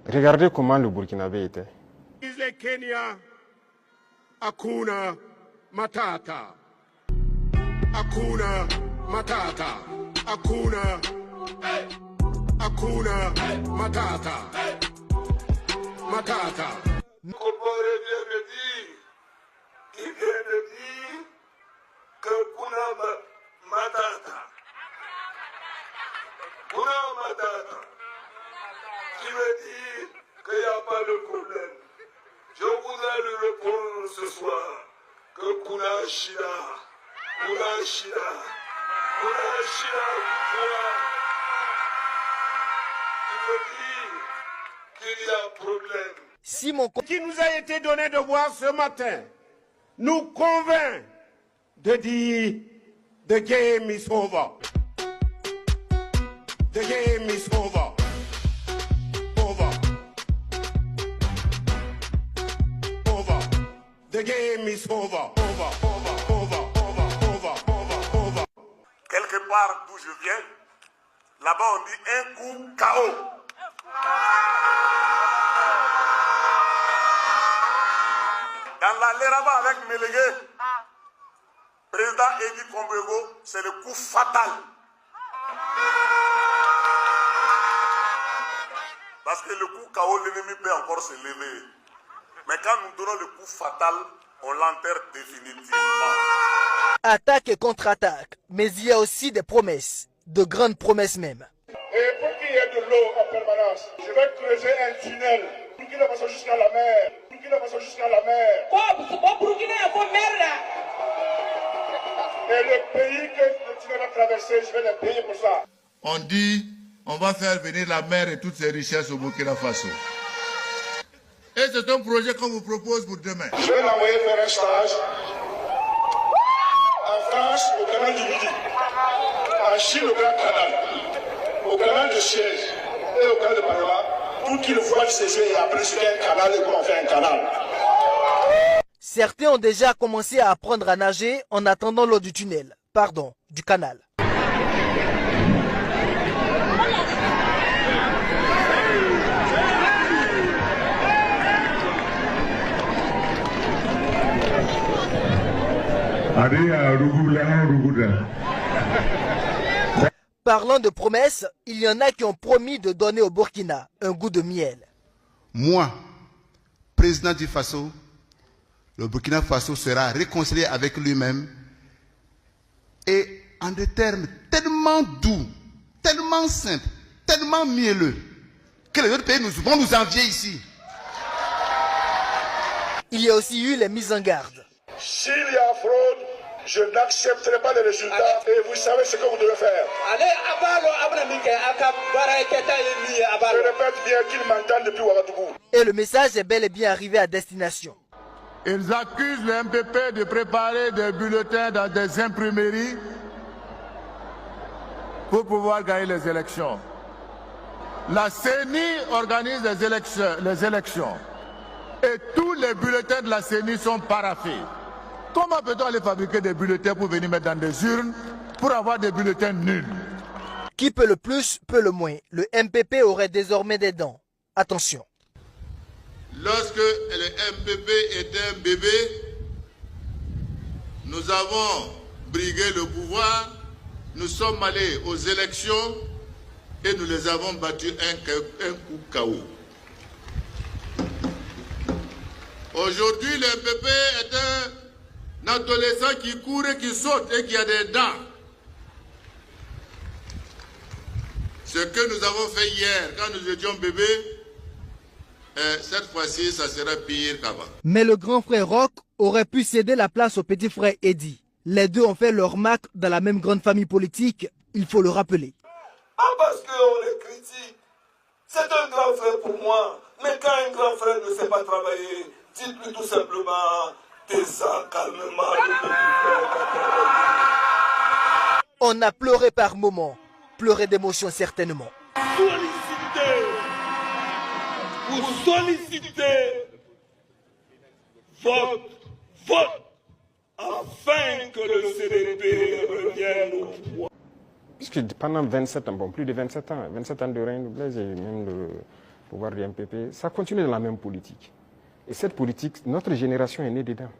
Regardez comment le Burkinabé était. Kenya, Hakuna Matata. Hakuna Matata. Hakuna Matata. Matata. Vous comprenez bien me dire, il vient de dire que Kuna Matata. Kuna Matata. Qui veut dire qu'il n'y a pas de problème. Je voudrais lui répondre ce soir que Kuna Shida, Kuna Shida, Kuna Shida, qui veut dire qu'il y a problème. Si mon qui nous a été donné de voir ce matin nous convainc de dire the game is over. The game is over. Over. Over. The game is over. Over. Over. Over. Over. Over. Over. Over. Quelque part d'où je viens, là-bas on dit un coup KO. Dans la Léraba avec Mélégué, président Edi Kombego, c'est le coup fatal. Parce que le coup KO, l'ennemi peut encore se lever. Mais quand nous donnons le coup fatal, on l'enterre définitivement. attaque et contre-attaque, mais il y a aussi des promesses, de grandes promesses même. Et pour qu'il y ait de l'eau en permanence, je vais creuser un tunnel pour qu'il ne passe jusqu'à la mer. Pour qu'il ne passe jusqu'à la mer. Et le pays que le tunnel va traverser, je vais le payer pour ça. On dit, on va faire venir la mer et toutes ses richesses au Burkina Faso. Et c'est un projet qu'on vous propose pour demain. Je vais l'envoyer faire un stage en France, au canal du Midi, en Chine, au Grand Canal, au canal de Suez et au canal de Panama, pour qu'ils voient ces jeux et après ce qu'est un canal et comment on fait un canal. Certains ont déjà commencé à apprendre à nager en attendant l'eau du tunnel, pardon, du canal. Parlant de promesses, il y en a qui ont promis de donner au Burkina un goût de miel. Moi, président du Faso, le Burkina Faso sera réconcilié avec lui-même et en des termes tellement doux, tellement simples, tellement mielleux, que les autres pays vont nous envier ici. Il y a aussi eu les mises en garde. S'il y a fraude, je n'accepterai pas les résultats et vous savez ce que vous devez faire. Je répète bien qu'ils m'entendent depuis Ouagadougou. Et le message est bel et bien arrivé à destination. Ils accusent le MPP de préparer des bulletins dans des imprimeries pour pouvoir gagner les élections. La CENI organise les élections et tous les bulletins de la CENI sont paraffés. Comment peut-on aller fabriquer des bulletins pour venir mettre dans des urnes pour avoir des bulletins nuls? Qui peut le plus, peut le moins. Le MPP aurait désormais des dents. Attention. Lorsque le MPP était un bébé, nous avons brigué le pouvoir, nous sommes allés aux élections et nous les avons battus un coup KO. Aujourd'hui, le MPP est un adolescent qui court et qui saute et qui a des dents. Ce que nous avons fait hier, quand nous étions bébés, cette fois-ci, ça sera pire qu'avant. Mais le grand frère Roch aurait pu céder la place au petit frère Edi. Les deux ont fait leur marque dans la même grande famille politique, il faut le rappeler. Ah, parce qu'on les critique. C'est un grand frère pour moi. Mais quand un grand frère ne sait pas travailler, dites-lui tout simplement, descends calmement le petit frère. On a pleuré par moments, pleuré d'émotion certainement. Vous sollicitez votre vote afin que le CDP revienne au pouvoir. Puisque pendant 27 ans, bon, plus de 27 ans de règne de Blaise et même pouvoir du MPP, ça continue dans la même politique. Et cette politique, notre génération est née dedans.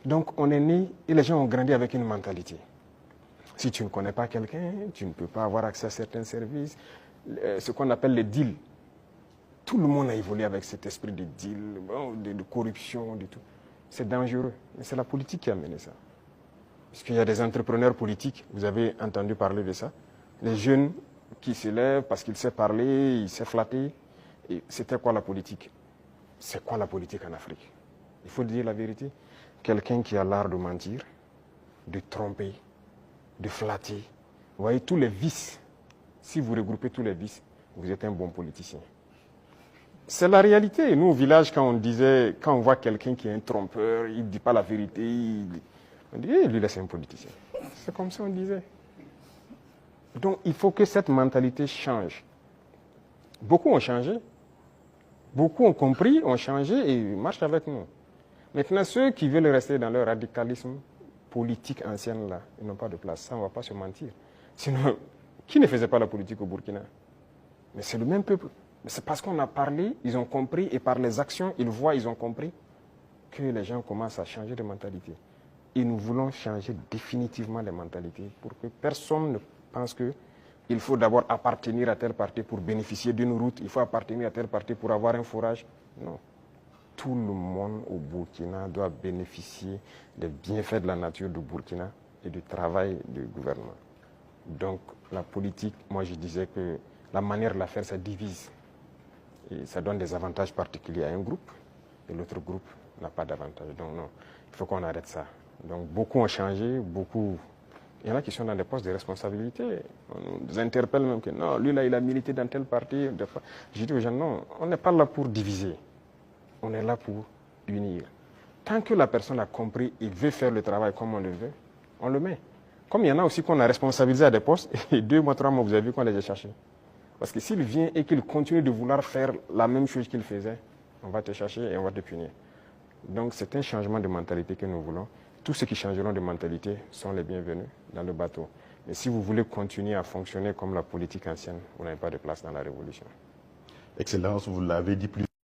Donc on est né et les gens ont grandi avec une mentalité. Si tu ne connais pas quelqu'un, tu ne peux pas avoir accès à certains services. Ce qu'on appelle les deals. Tout le monde a évolué avec cet esprit de deal, de corruption, de tout. C'est dangereux. Mais c'est la politique qui a mené ça. Parce qu'il y a des entrepreneurs politiques, vous avez entendu parler de ça. Les jeunes qui se lèvent parce qu'ils savent parler, ils savent flatter. Et c'était quoi la politique? C'est quoi la politique en Afrique? Il faut dire la vérité. Quelqu'un qui a l'art de mentir, de tromper, de flatter. Vous voyez tous les vices. Si vous regroupez tous les vices, vous êtes un bon politicien. C'est la réalité. Nous, au village, quand on voit quelqu'un qui est un trompeur, il ne dit pas la vérité, on dit, lui, là, c'est un politicien. C'est comme ça on disait. Donc, il faut que cette mentalité change. Beaucoup ont changé. Beaucoup ont compris, ont changé et marchent avec nous. Maintenant, ceux qui veulent rester dans leur radicalisme politique ancienne, là, ils n'ont pas de place. Ça, on ne va pas se mentir. Sinon, qui ne faisait pas la politique au Burkina? Mais c'est le même peuple. Mais c'est parce qu'on a parlé, ils ont compris, et par les actions, ils voient, ils ont compris, que les gens commencent à changer de mentalité. Et nous voulons changer définitivement les mentalités pour que personne ne pense qu'il faut d'abord appartenir à tel parti pour bénéficier d'une route, il faut appartenir à tel parti pour avoir un forage. Non. Tout le monde au Burkina doit bénéficier des bienfaits de la nature du Burkina et du travail du gouvernement. Donc la politique, moi je disais que la manière de la faire, ça divise. Et ça donne des avantages particuliers à un groupe et l'autre groupe n'a pas d'avantage. Donc non, il faut qu'on arrête ça. Donc beaucoup ont changé, beaucoup. Il y en a qui sont dans des postes de responsabilité. On nous interpelle même que non, lui là il a milité dans tel parti. Je dis aux gens non, on n'est pas là pour diviser. On est là pour unir. Tant que la personne a compris et veut faire le travail comme on le veut, on le met. Comme il y en a aussi qu'on a responsabilisé à des postes, et 2 mois, 3 mois, vous avez vu qu'on les a cherchés. Parce que s'il vient et qu'il continue de vouloir faire la même chose qu'il faisait, on va te chercher et on va te punir. Donc c'est un changement de mentalité que nous voulons. Tous ceux qui changeront de mentalité sont les bienvenus dans le bateau. Mais si vous voulez continuer à fonctionner comme la politique ancienne, vous n'avez pas de place dans la révolution. Excellence, vous l'avez dit plus